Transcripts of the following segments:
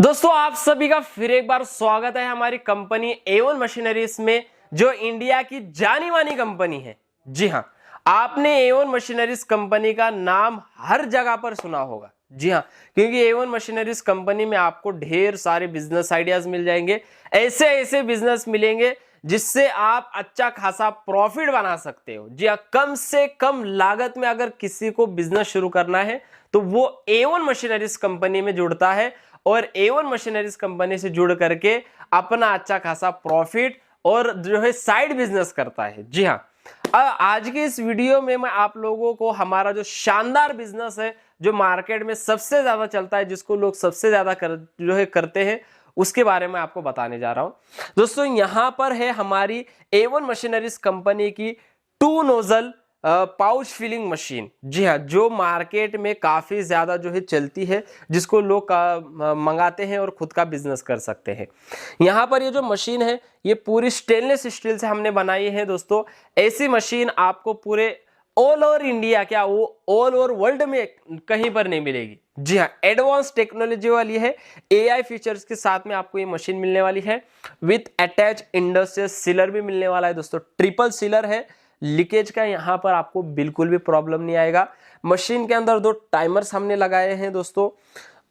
दोस्तों आप सभी का फिर एक बार स्वागत है हमारी कंपनी A1 मशीनरीज में, जो इंडिया की जानी मानी कंपनी है। जी हाँ, आपने A1 मशीनरीज कंपनी का नाम हर जगह पर सुना होगा। जी हाँ, क्योंकि A1 मशीनरीज कंपनी में आपको ढेर सारे बिजनेस आइडियाज मिल जाएंगे। ऐसे ऐसे बिजनेस मिलेंगे जिससे आप अच्छा खासा प्रॉफिट बना सकते हो। जी हाँ, कम से कम लागत में अगर किसी को बिजनेस शुरू करना है तो वो A1 मशीनरीज कंपनी में जुड़ता है और A1 मशीनरीज कंपनी से जुड़ करके अपना अच्छा खासा प्रॉफिट और जो है साइड बिजनेस करता है। जी हाँ, आज के इस वीडियो में मैं आप लोगों को हमारा जो शानदार बिजनेस है, जो मार्केट में सबसे ज्यादा चलता है, जिसको लोग सबसे ज्यादा करते हैं, उसके बारे में आपको बताने जा रहा हूं। दोस्तों यहां पर है हमारी A1 मशीनरीज कंपनी की 2 नोजल पाउच फिलिंग मशीन। जी हाँ, जो मार्केट में काफी ज्यादा जो है चलती है, जिसको लोग मंगाते हैं और खुद का बिजनेस कर सकते हैं। यहाँ पर ये जो मशीन है ये पूरी स्टेनलेस स्टील से हमने बनाई है। दोस्तों ऐसी मशीन आपको पूरे ऑल ओवर इंडिया, क्या वो ऑल ओवर वर्ल्ड में कहीं पर नहीं मिलेगी। जी हाँ, एडवांस टेक्नोलॉजी वाली है, AI फीचर्स के साथ में आपको ये मशीन मिलने वाली है। विथ अटैच इंडस्ट्रियल सीलर भी मिलने वाला है। दोस्तों ट्रिपल सीलर है, लीकेज का यहाँ पर आपको बिल्कुल भी प्रॉब्लम नहीं आएगा। मशीन के अंदर 2 टाइमर्स हमने लगाए हैं। दोस्तों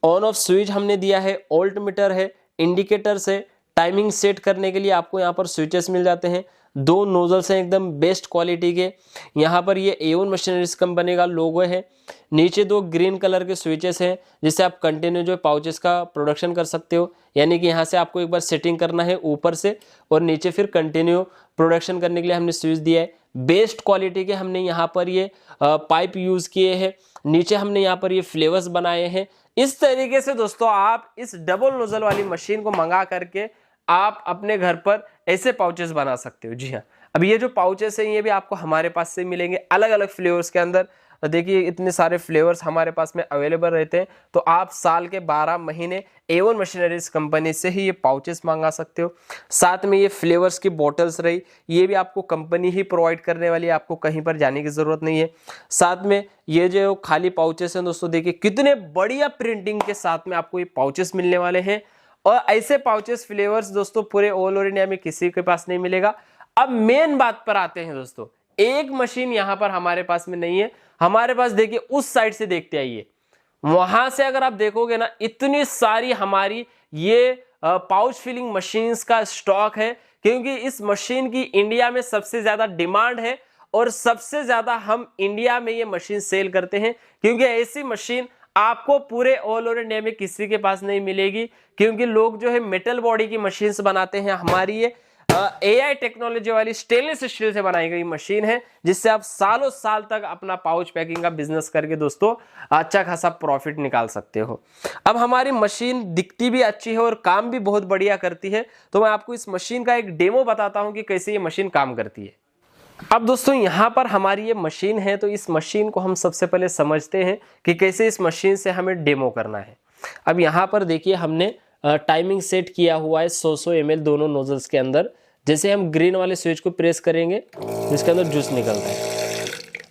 ऑन ऑफ स्विच हमने दिया है, ऑल्ट मीटर है, इंडिकेटर्स है, टाइमिंग सेट करने के लिए आपको यहाँ पर स्विचेस मिल जाते हैं। 2 नोजल्स हैं एकदम बेस्ट क्वालिटी के। यहाँ पर ये A1 मशीनरीज कंपनी का लोगो है। नीचे 2 ग्रीन कलर के स्विचेस हैं जिससे आप कंटिन्यू जो पाउचेस का प्रोडक्शन कर सकते हो। यानी कि यहाँ से आपको एक बार सेटिंग करना है ऊपर से और नीचे फिर कंटिन्यू प्रोडक्शन करने के लिए हमने स्विच दिया है। बेस्ट क्वालिटी के हमने यहाँ पर ये पाइप यूज किए हैं। नीचे हमने यहाँ पर ये फ्लेवर्स बनाए हैं। इस तरीके से दोस्तों आप इस डबल नोजल वाली मशीन को मंगा करके आप अपने घर पर ऐसे पाउचेस बना सकते हो। जी हाँ, अब ये जो पाउचेस हैं ये भी आपको हमारे पास से मिलेंगे अलग अलग फ्लेवर्स के अंदर। देखिए इतने सारे फ्लेवर्स हमारे पास में अवेलेबल रहते हैं, तो आप साल के 12 महीने A1 मशीनरीज कंपनी से ही ये पाउचेस मंगा सकते हो। साथ में ये फ्लेवर्स की बॉटल्स रही, ये भी आपको कंपनी ही प्रोवाइड करने वाली है, आपको कहीं पर जाने की जरूरत नहीं है। साथ में ये जो खाली पाउचेस हैं दोस्तों, देखिए कितने बढ़िया प्रिंटिंग के साथ में आपको ये पाउचेस मिलने वाले हैं। और ऐसे पाउचेस फ्लेवर्स दोस्तों पूरे ऑल ओवर इंडिया में किसी के पास नहीं मिलेगा। अब मेन बात पर आते हैं दोस्तों, एक मशीन यहां पर हमारे पास में नहीं है। हमारे पास देखिए उस साइड से देखते आइए, वहां से अगर आप देखोगे ना, इतनी सारी हमारी ये पाउच फिलिंग मशीन्स का स्टॉक है, क्योंकि इस मशीन की इंडिया में सबसे ज्यादा डिमांड है और सबसे ज्यादा हम इंडिया में ये मशीन सेल करते हैं। क्योंकि ऐसी मशीन आपको पूरे ऑल ओवर इंडिया में किसी के पास नहीं मिलेगी, क्योंकि लोग जो है मेटल बॉडी की मशीन्स बनाते हैं। हमारी ये AI टेक्नोलॉजी वाली स्टेनलेस स्टील से बनाई गई मशीन है, जिससे आप सालों साल तक अपना पाउच पैकिंग का बिजनेस करके दोस्तों अच्छा खासा प्रॉफिट निकाल सकते हो। अब हमारी मशीन दिखती भी अच्छी है और काम भी बहुत बढ़िया करती है, तो मैं आपको इस मशीन का एक डेमो बताता हूं कि कैसे ये मशीन काम करती है। अब दोस्तों यहाँ पर हमारी ये मशीन है, तो इस मशीन को हम सबसे पहले समझते हैं कि कैसे इस मशीन से हमें डेमो करना है। अब यहाँ पर देखिए हमने टाइमिंग सेट किया हुआ है 100 ml दोनों नोजल्स के अंदर। जैसे हम ग्रीन वाले स्विच को प्रेस करेंगे जिसके अंदर जूस निकलता है।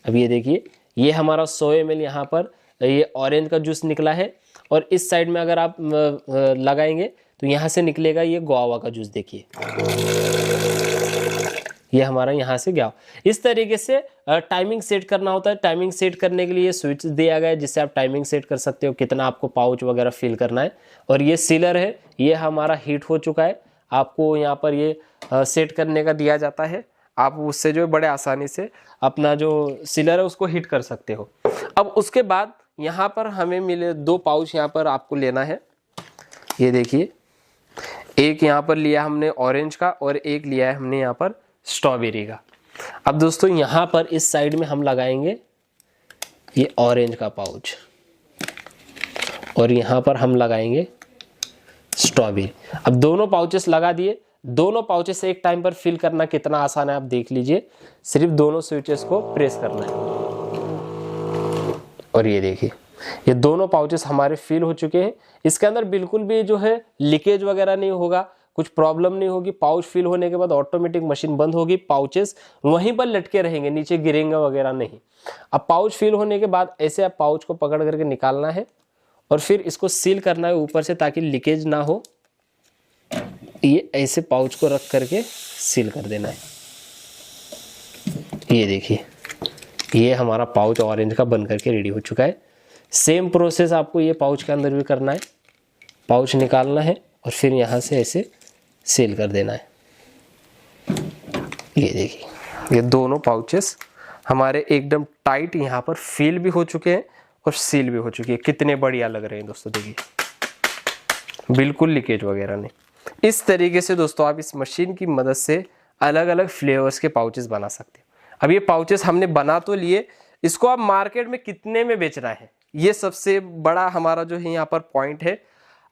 अब ये देखिए ये हमारा 100 ml यहाँ पर ये ऑरेंज का जूस निकला है, और इस साइड में अगर आप लगाएंगे तो यहाँ से निकलेगा ये गुआवा का जूस। देखिए ये हमारा यहाँ से गया। इस तरीके से टाइमिंग सेट करना होता है। टाइमिंग सेट करने के लिए स्विच दिया गया है जिससे आप टाइमिंग सेट कर सकते हो कितना आपको पाउच वगैरह फिल करना है। और ये सीलर है, ये हमारा हीट हो चुका है। आपको यहाँ पर ये सेट करने का दिया जाता है, आप उससे जो बड़े आसानी से अपना जो सीलर है उसको हीट कर सकते हो। अब उसके बाद यहाँ पर हमें मिले 2 पाउच यहाँ पर आपको लेना है। ये देखिए एक यहाँ पर लिया हमने ऑरेंज का और एक लिया है हमने यहाँ पर स्ट्रॉबेरी का। अब दोस्तों यहाँ पर इस साइड में हम लगाएंगे ये ऑरेंज का पाउच और यहाँ पर हम लगाएंगे स्ट्रॉबेरी। अब दोनों पाउचेस लगा दिए। दोनों पाउचेस एक टाइम पर फिल करना कितना आसान है आप देख लीजिए। सिर्फ दोनों स्विचेस को प्रेस करना है और ये देखिए ये दोनों पाउचेस हमारे फिल हो चुके हैं। इसके अंदर बिल्कुल भी जो है लीकेज वगैरह नहीं होगा, कुछ प्रॉब्लम नहीं होगी। पाउच फिल होने के बाद ऑटोमेटिक मशीन बंद होगी, पाउचेस वहीं पर लटके रहेंगे, नीचे गिरेंगे वगैरह नहीं। अब पाउच फिल होने के बाद ऐसे आप पाउच को पकड़ करके निकालना है और फिर इसको सील करना है ऊपर से ताकि लीकेज ना हो। ये ऐसे पाउच को रख करके सील कर देना है। ये देखिए, ये हमारा पाउच ऑरेंज का बन करके रेडी हो चुका है। सेम प्रोसेस आपको ये पाउच के अंदर भी करना है। पाउच निकालना है और फिर यहाँ से ऐसे सील कर देना है। ये देखिए, ये दोनों पाउचेस हमारे एकदम टाइट यहाँ पर फील भी हो चुके हैं और सील भी हो चुकी है। कितने बढ़िया लग रहे हैं दोस्तों, देखिए बिल्कुल लीकेज वगैरह नहीं। इस तरीके से दोस्तों आप इस मशीन की मदद से अलग अलग फ्लेवर्स के पाउचेस बना सकते हो। अब ये पाउचेस हमने बना तो लिए, इसको आप मार्केट में कितने में बेचना है, ये सबसे बड़ा हमारा जो है यहाँ पर पॉइंट है।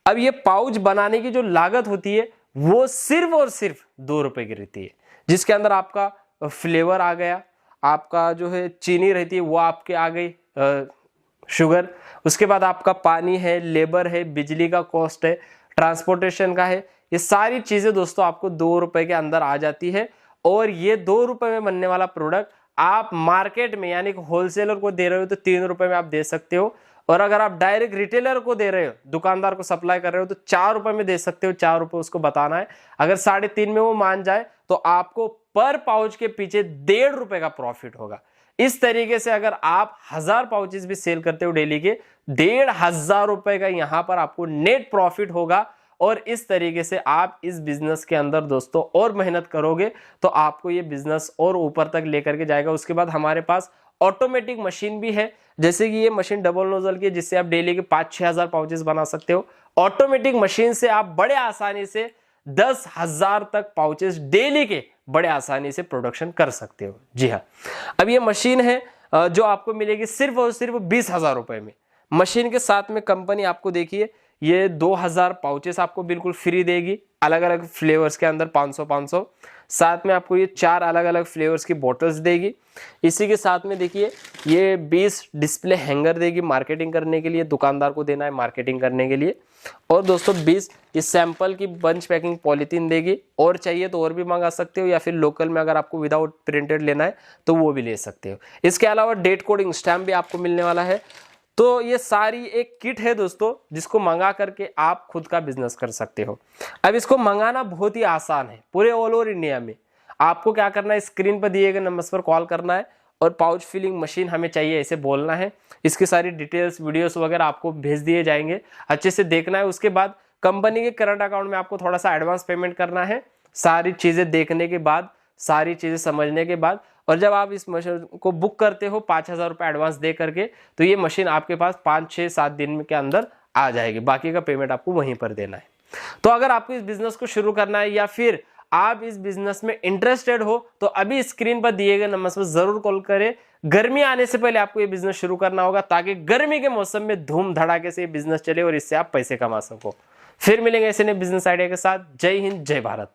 अब ये पाउच बनाने की जो लागत होती है वो सिर्फ और सिर्फ 2 रुपए की रहती है, जिसके अंदर आपका फ्लेवर आ गया, आपका जो है चीनी रहती है वो आपके आ गई, शुगर, उसके बाद आपका पानी है, लेबर है, बिजली का कॉस्ट है, ट्रांसपोर्टेशन का है। ये सारी चीजें दोस्तों आपको 2 रुपए के अंदर आ जाती है। और ये 2 रुपए में बनने वाला प्रोडक्ट आप मार्केट में यानी कि होलसेलर को दे रहे हो तो 3 रुपए में आप दे सकते हो। और अगर आप डायरेक्ट रिटेलर को दे रहे हो, दुकानदार को सप्लाई कर रहे हो, तो 4 रुपए में दे सकते हो। 4 रुपए उसको बताना है। अगर 3.5 में वो मान जाए तो आपको पर पाउच के पीछे 1.5 रुपए का प्रॉफिट होगा। इस तरीके से अगर आप 1000 पाउचेस भी सेल करते हो डेली के, 1,500 रुपए का यहां पर आपको नेट प्रॉफिट होगा। और इस तरीके से आप इस बिजनेस के अंदर दोस्तों और मेहनत करोगे तो आपको ये बिजनेस और ऊपर तक लेकर के जाएगा। उसके बाद हमारे पास ऑटोमेटिक मशीन भी है, जैसे कि ये मशीन डबल नोजल की, जिससे आप डेली के 5-6 हजार पाउचेस बना सकते हो। ऑटोमेटिक मशीन से आप बड़े आसानी से 10,000 तक पाउचेस डेली के बड़े आसानी से प्रोडक्शन कर सकते हो। जी हाँ, अब ये मशीन है जो आपको मिलेगी सिर्फ और सिर्फ 20,000 रुपए में। मशीन के साथ में कंपनी आपको देखिए ये 2000 पाउचेस आपको बिल्कुल फ्री देगी, अलग अलग फ्लेवर्स के अंदर 500-500। साथ में आपको ये 4 अलग अलग फ्लेवर्स की बोटल्स देगी। इसी के साथ में देखिए ये 20 डिस्प्ले हैंगर देगी मार्केटिंग करने के लिए, दुकानदार को देना है मार्केटिंग करने के लिए। और दोस्तों 20 ये सैंपल की बंच पैकिंग पॉलीथीन देगी। और चाहिए तो और भी मंगा सकते हो, या फिर लोकल में अगर आपको विदाउट प्रिंटेड लेना है तो वो भी ले सकते हो। इसके अलावा डेट कोडिंग स्टैम्प भी आपको मिलने वाला है। तो ये सारी एक किट है दोस्तों, जिसको मंगा करके आप खुद का बिजनेस कर सकते हो। अब इसको मंगाना बहुत ही आसान है पूरे ऑल ओवर इंडिया में। आपको क्या करना है, स्क्रीन पर दिए गए नंबर पर कॉल करना है और पाउच फिलिंग मशीन हमें चाहिए ऐसे बोलना है। इसकी सारी डिटेल्स वीडियोस वगैरह आपको भेज दिए जाएंगे, अच्छे से देखना है। उसके बाद कंपनी के करंट अकाउंट में आपको थोड़ा सा एडवांस पेमेंट करना है, सारी चीजें देखने के बाद, सारी चीजें समझने के बाद। और जब आप इस मशीन को बुक करते हो 5,000 रुपये एडवांस दे करके, तो ये मशीन आपके पास 5-6-7 दिन के अंदर आ जाएगी। बाकी का पेमेंट आपको वहीं पर देना है। तो अगर आपको इस बिजनेस को शुरू करना है या फिर आप इस बिजनेस में इंटरेस्टेड हो तो अभी स्क्रीन पर दिए गए नंबर पर जरूर कॉल करें। गर्मी आने से पहले आपको ये बिजनेस शुरू करना होगा, ताकि गर्मी के मौसम में धूम धड़ाके से ये बिजनेस चले और इससे आप पैसे कमा सको। फिर मिलेंगे ऐसे नए बिजनेस आइडिया के साथ। जय हिंद, जय भारत।